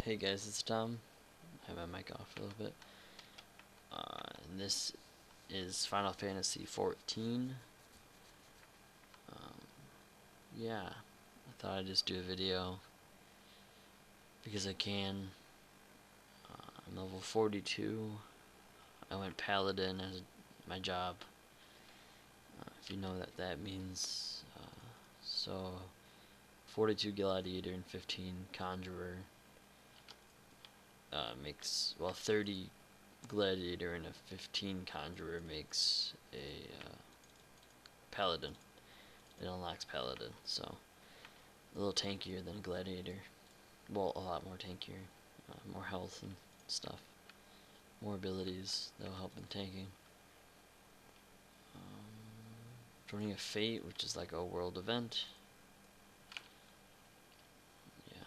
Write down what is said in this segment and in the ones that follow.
Hey guys, it's Tom. I have my mic off a little bit. And this is Final Fantasy 14. Um, yeah, I thought I'd just do a video because I can. I'm level 42. I went Paladin as my job. If you know what that means. So 42 Gladiator and 15 Conjurer makes, well, 30 Gladiator and a 15 Conjurer makes a Paladin. It unlocks Paladin, so a little tankier than a Gladiator. Well, a lot more tankier. More health and stuff. More abilities that will help in tanking. Joining a Fate, which is like a world event. Yeah.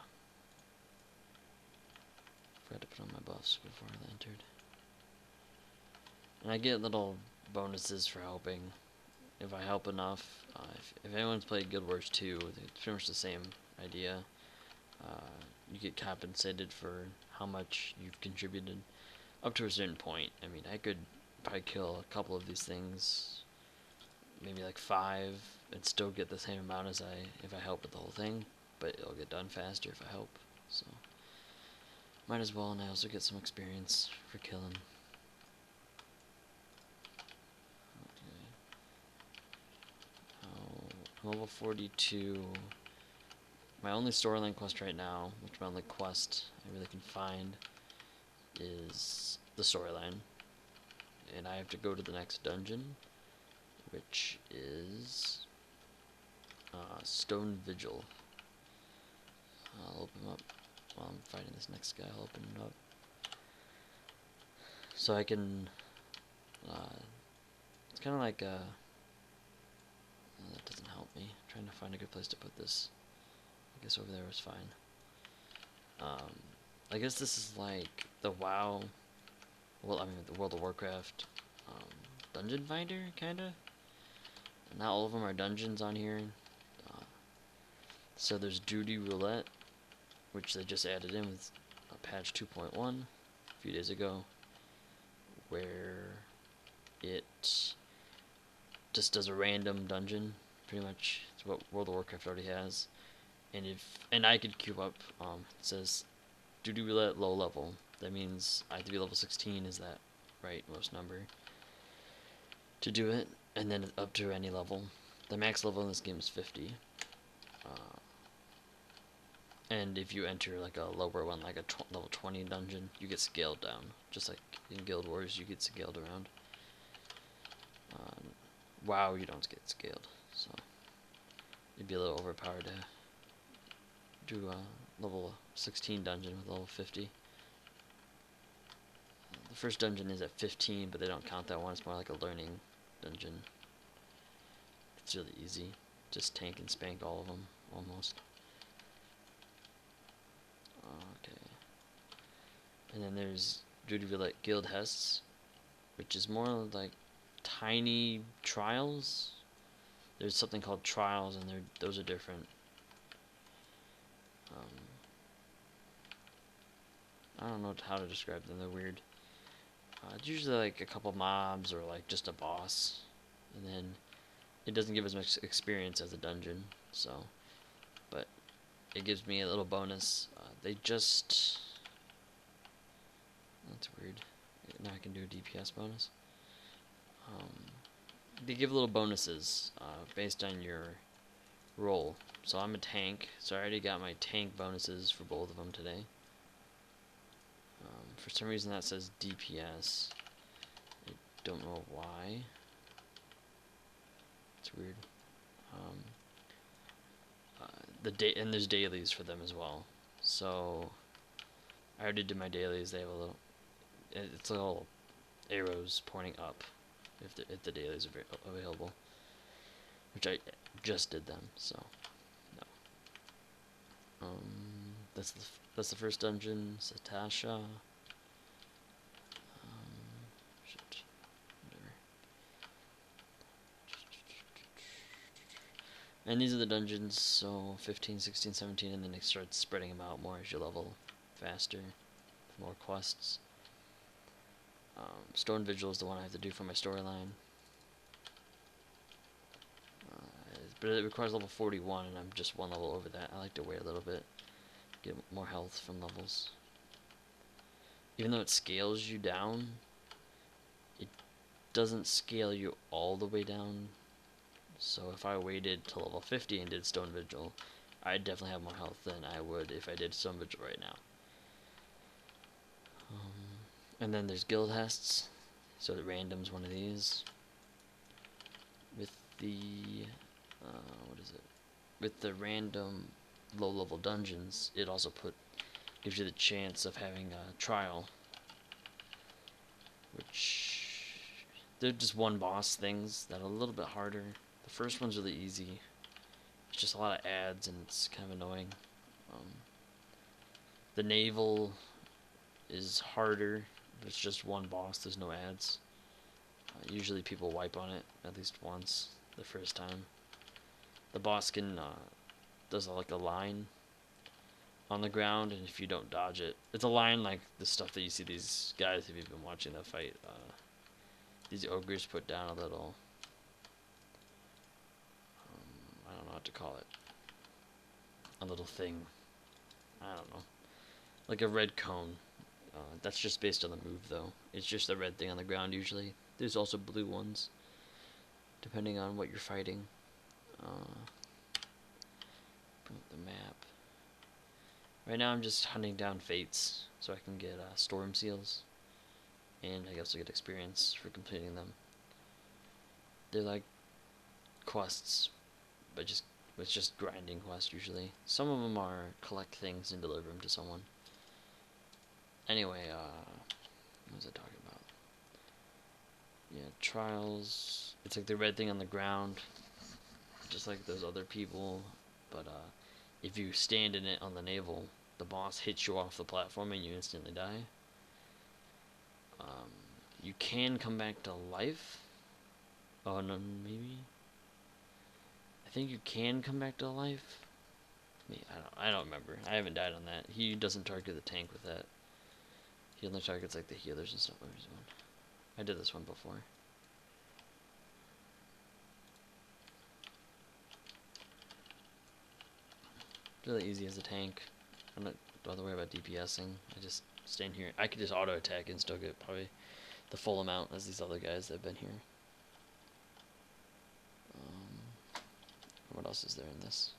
Forgot to put on my buffs before I entered. And I get little bonuses for helping. If I help enough. If anyone's played Guild Wars 2, it's pretty much the same idea. You get compensated for how much you've contributed up to a certain point. I mean, I could probably kill a couple of these things, maybe like 5, and still get the same amount as if I help with the whole thing, but it'll get done faster if I help. So might as well, and I also get some experience for killing. Level 42. My only storyline quest right now, which my only quest I really can find, is the storyline. And I have to go to the next dungeon, which is Stone Vigil. I'll open them up while I'm fighting this next guy. I'll open it up. So I can, it's kind of like a, that doesn't help me. I'm trying to find a good place to put this. I guess over there was fine. I guess this is like the WoW, well, I mean the World of Warcraft dungeon finder, kinda. Not all of them are dungeons on here. So there's Duty Roulette, which they just added in with patch 2.1 a few days ago, where it just does a random dungeon. Pretty much, it's what World of Warcraft already has. And I could queue up. It says Duty Roulette low level. That means I have to be level 16. Is that right? Most number to do it, and then up to any level. The max level in this game is 50. And if you enter like a lower one, like a level 20 dungeon, you get scaled down. Just like in Guild Wars, you get scaled around. WoW, you don't get scaled, so it'd be a little overpowered to do a level 16 dungeon with level 50. The first dungeon is at 15, but they don't count that one. It's more like a learning dungeon. It's really easy. Just tank and spank all of them, almost. Okay. And then there's Duty Roulette Guild Hests, which is more like tiny trials. There's something called trials, and those are different. I don't know how to describe them. They're weird. It's usually like a couple mobs or like just a boss, and then it doesn't give as much experience as a dungeon. So, but it gives me a little bonus. That's weird. Now I can do a DPS bonus. They give little bonuses based on your role. So I'm a tank, so I already got my tank bonuses for both of them today. For some reason that says DPS. I don't know why. It's weird. And there's dailies for them as well. So I already did my dailies. They have a little. It's little arrows pointing up if the dailies are available, which I just did them. So no. That's the first dungeon, Satasha. Shit. Whatever. And these are the dungeons, so 15, 16, 17, and then it starts spreading them out more as you level faster, for more quests. Stone Vigil is the one I have to do for my storyline. But it requires level 41, and I'm just one level over that. I like to wait a little bit, get more health from levels. Even though it scales you down, it doesn't scale you all the way down. So if I waited till level 50 and did Stone Vigil, I'd definitely have more health than I would if I did Stone Vigil right now. And then there's guild tests. So the random's one of these. With the what is it? With the random low-level dungeons, it also gives you the chance of having a trial, which they're just one boss things that are a little bit harder. The first one's really easy. It's just a lot of ads and it's kind of annoying. The naval is harder, but it's just one boss. There's no ads. Usually people wipe on it at least once the first time. The boss can does like a line on the ground, and if you don't dodge it, it's a line like the stuff that you see these guys, if you've been watching the fight, these ogres put down a little, I don't know what to call it, a little thing, I don't know, like a red cone. That's just based on the move though. It's just a red thing on the ground usually. There's also blue ones, depending on what you're fighting. Bring up the map. Right now I'm just hunting down fates so I can get storm seals, and I also get experience for completing them. They're like quests, but it's just grinding quests usually. Some of them are collect things and deliver them to someone. Anyway, what was I talking about? Yeah, trials. It's like the red thing on the ground, just like those other people, but if you stand in it on the naval, the boss hits you off the platform and you instantly die. You can come back to life. Oh no, maybe. I think you can come back to life. I don't remember. I haven't died on that. He doesn't target the tank with that. He only targets like the healers and stuff. Where's one? I did this one before. Really easy as a tank. I'm not bother worry about DPSing. I just stand here. I could just auto attack and still get probably the full amount as these other guys that have been here. What else is there in this?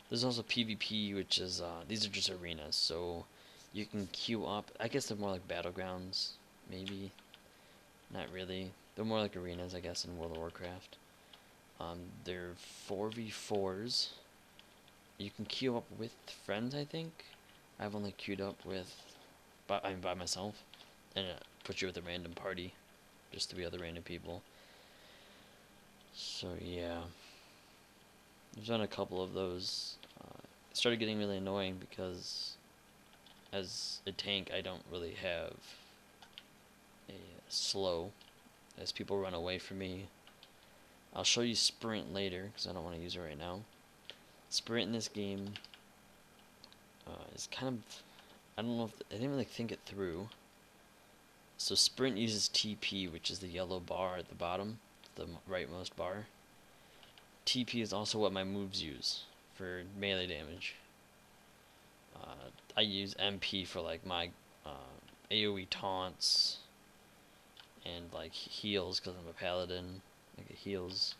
There's also PvP, which is these are just arenas, so you can queue up. I guess they're more like battlegrounds, maybe. Not really. They're more like arenas, I guess, in World of Warcraft. They're 4v4s. You can queue up with friends, I think. I've only queued up with, by myself, and it puts you with a random party, just 3 other random people. So yeah, I've done a couple of those. It started getting really annoying because, as a tank, I don't really have a slow, as people run away from me. I'll show you sprint later because I don't want to use it right now. Sprint in this game is kind of, I don't know if I didn't really think it through. So sprint uses TP, which is the yellow bar at the bottom, the rightmost bar. TP is also what my moves use for melee damage. I use MP for like my AoE taunts and like heals because I'm a paladin. Like it heals,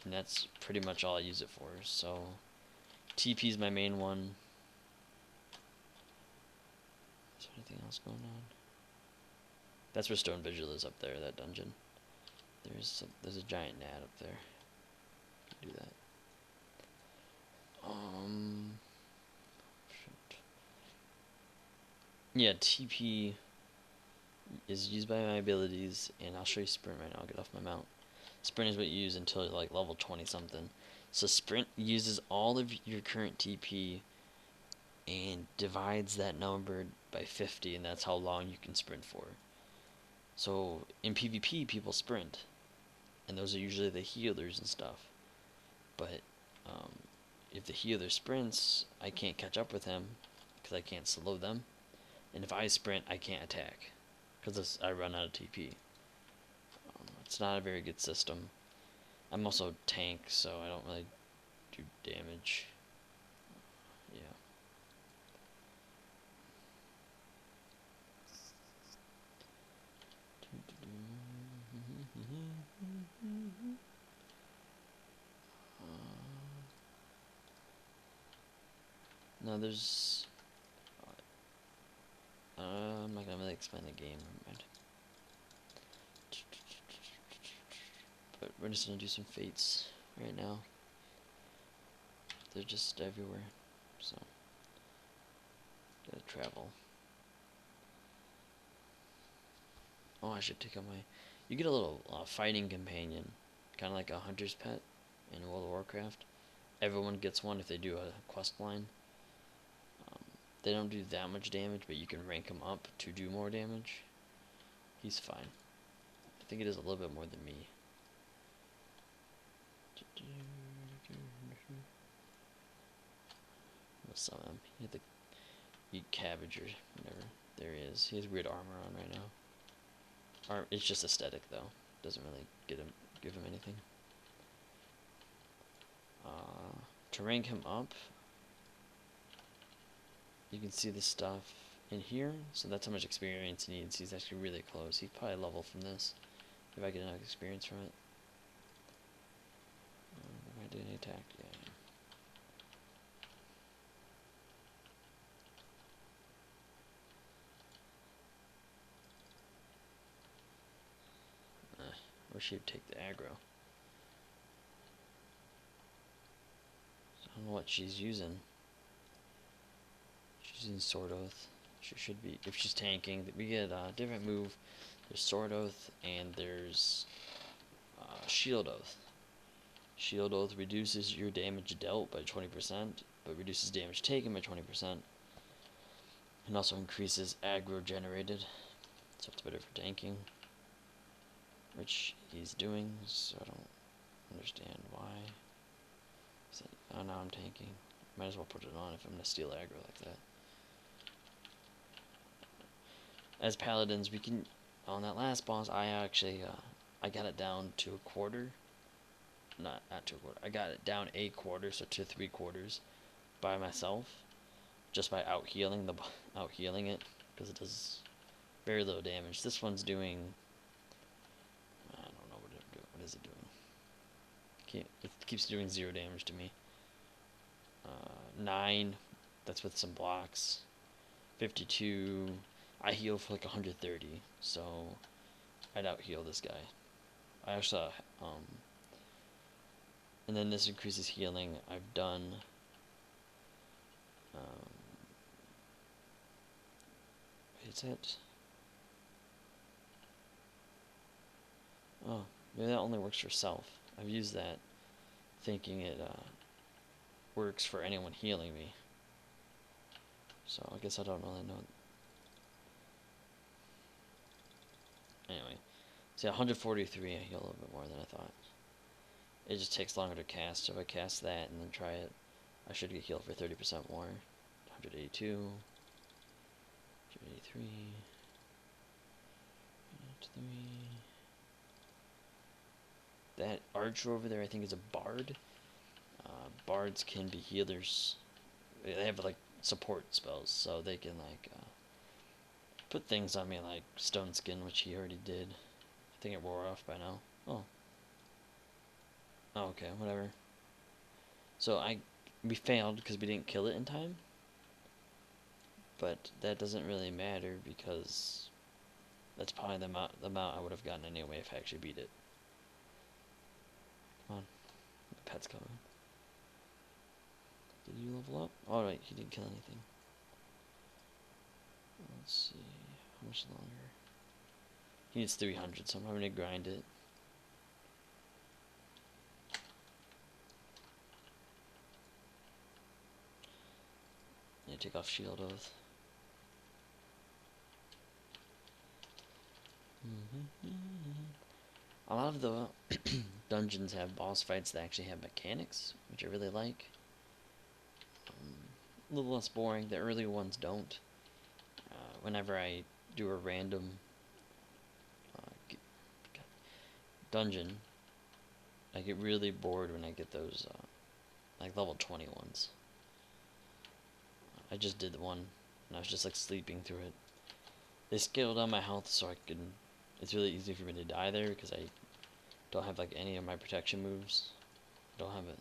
and that's pretty much all I use it for. So TP is my main one. Is there anything else going on? That's where Stone Vigil is up there, that dungeon. There's a giant gnat up there. Do that. Shit. Yeah, TP is used by my abilities, and I'll show you sprint right now. I'll get off my mount. Sprint is what you use until you're like level 20 something. So sprint uses all of your current TP and divides that number by 50, and that's how long you can sprint for. So in PvP, people sprint, and those are usually the healers and stuff. But if the healer sprints, I can't catch up with him because I can't slow them. And if I sprint, I can't attack because I run out of TP. It's not a very good system. I'm also tank, so I don't really do damage. Yeah. No, there's... I'm not gonna really explain the game. Never mind. But we're just gonna do some fates right now. They're just everywhere, so gotta travel. Oh, I should take out my... You get a little fighting companion, kind of like a hunter's pet in World of Warcraft. Everyone gets one if they do a quest line. They don't do that much damage, but you can rank them up to do more damage. He's fine. I think it does a little bit more than me. What's some of them? He had to eat cabbage or whatever. There he is. He has weird armor on right now. It's just aesthetic though. Doesn't really give him anything. To rank him up, you can see the stuff in here. So that's how much experience he needs. He's actually really close. He'd probably level from this if I get enough experience from it. Am I doing any attack? Yeah. Wish he'd take the aggro. I don't know what she's using. She's using Sword Oath. She should be, if she's tanking. We get a different move. There's Sword Oath and there's Shield Oath. Shield Oath reduces your damage dealt by 20%, but reduces damage taken by 20%. And also increases aggro generated. So it's better for tanking. Which he's doing, so I don't understand why. Oh, now I'm tanking. Might as well put it on if I'm going to steal aggro like that. As paladins, we can... On that last boss, I actually... I got it down to a quarter. Not to a quarter. I got it down a quarter, so to 3/4 by myself. Just by out-healing it. Because it does very little damage. This one's doing... I don't know what is it doing. It keeps doing 0 damage to me. 9, that's with some blocks. 52, I heal for like 130, so I'd out heal this guy. I actually, and then this increases healing. I've done, is it? Oh, maybe that only works for self. I've used that thinking it, works for anyone healing me. So I guess I don't really know. Anyway, see, 143, I heal a little bit more than I thought. It just takes longer to cast, so if I cast that and then try it, I should get healed for 30% more. 182, 183, 183. That archer over there, I think, is a bard. Bards can be healers. They have like support spells, so they can like put things on me like stone skin, which he already did. I think it wore off by now. Oh, okay, whatever. So we failed because we didn't kill it in time, but that doesn't really matter because that's probably the amount I would have gotten anyway if I actually beat it. Come on, the pet's coming. Did you level up? Oh, right, he didn't kill anything. Let's see, how much longer? He needs 300, so I'm having to grind it. I need to take off Shield Oath. A lot of the dungeons have boss fights that actually have mechanics, which I really like. a little less boring. The earlier ones don't. Whenever I do a random dungeon, I get really bored when I get those like level 20 ones. I just did the one, and I was just like sleeping through it. They scaled down my health so I can. It's really easy for me to die there because I don't have like any of my protection moves. Don't have it.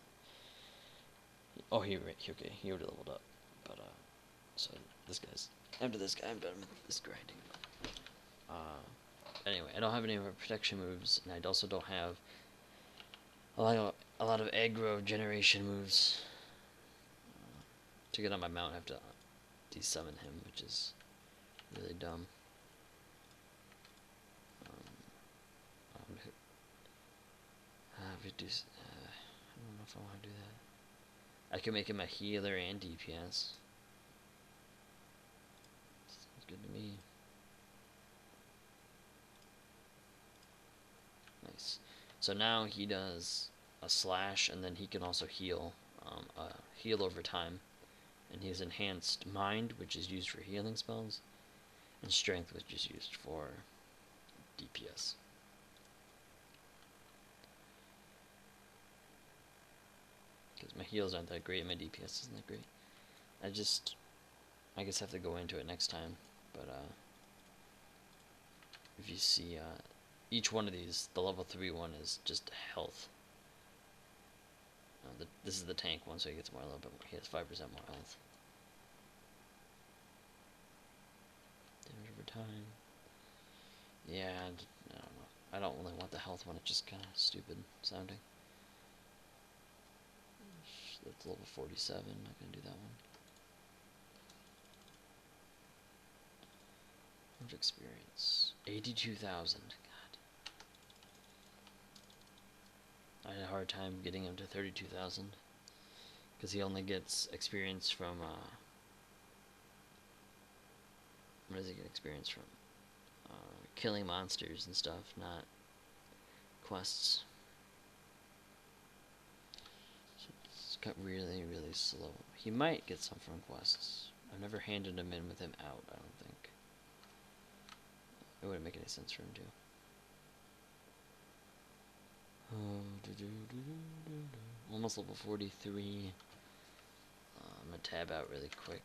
Oh, okay, he already leveled up. But so this guy's after this guy, I'm done with this grinding. Anyway, I don't have any of my protection moves, and I also don't have a lot of aggro generation moves. To get on my mount, I have to desummon him, which is really dumb. I don't know if I want to do that. I can make him a healer and DPS. Sounds good to me. Nice. So now he does a slash, and then he can also heal, heal over time. And he has enhanced mind, which is used for healing spells, and strength, which is used for DPS. Because my heals aren't that great, and my DPS isn't that great. I guess have to go into it next time. But if you see, each one of these, the level 3 one is just health. This is the tank one, so he gets a little bit more. He has 5% more health. Damage over time. Yeah, I don't know. I don't really want the health one. It's just kind of stupid sounding. That's level 47. Not gonna do that one. How much experience? 82,000. I had a hard time getting him to 32,000 because he only gets experience from where does he get experience from? Killing monsters and stuff, not quests. So it's got really, really slow. He might get some from quests. I've never handed him in with him out, I don't think. It wouldn't make any sense for him to. Almost level 43. I'm gonna tab out really quick.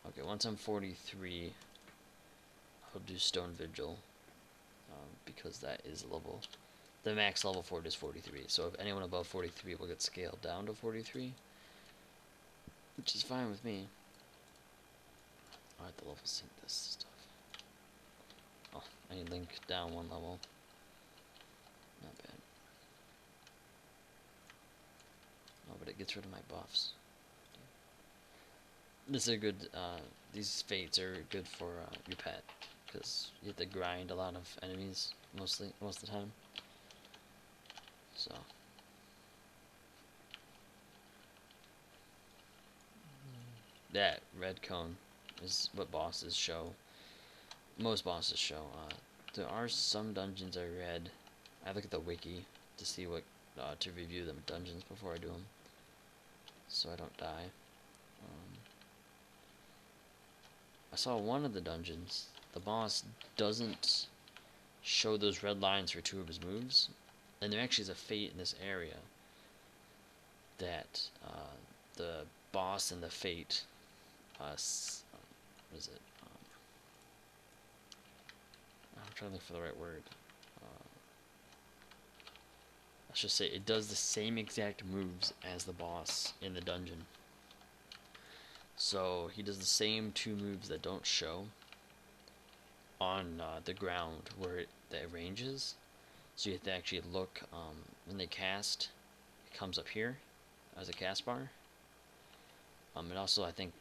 Okay, once I'm 43, I'll do Stone Vigil. Because that is level. The max level for it is 43. So if anyone above 43 will get scaled down to 43, which is fine with me. I'll have to level sync this stuff. Oh, I need Link down one level. Not bad. Oh, but it gets rid of my buffs. This is a good, these fates are good for your pet, because you have to grind a lot of enemies, most of the time. So. That red cone is what bosses show. Most bosses show. There are some dungeons I read. I look at the wiki to see what, to review them dungeons before I do them, so I don't die. I saw one of the dungeons, the boss doesn't show those red lines for 2 of his moves, and there actually is a fate in this area that the boss and the fate, what is it? I'm trying to look for the right word. Let's just say it does the same exact moves as the boss in the dungeon. So he does the same 2 moves that don't show on the ground where the range is. So you have to actually look when they cast. It comes up here as a cast bar. And also I think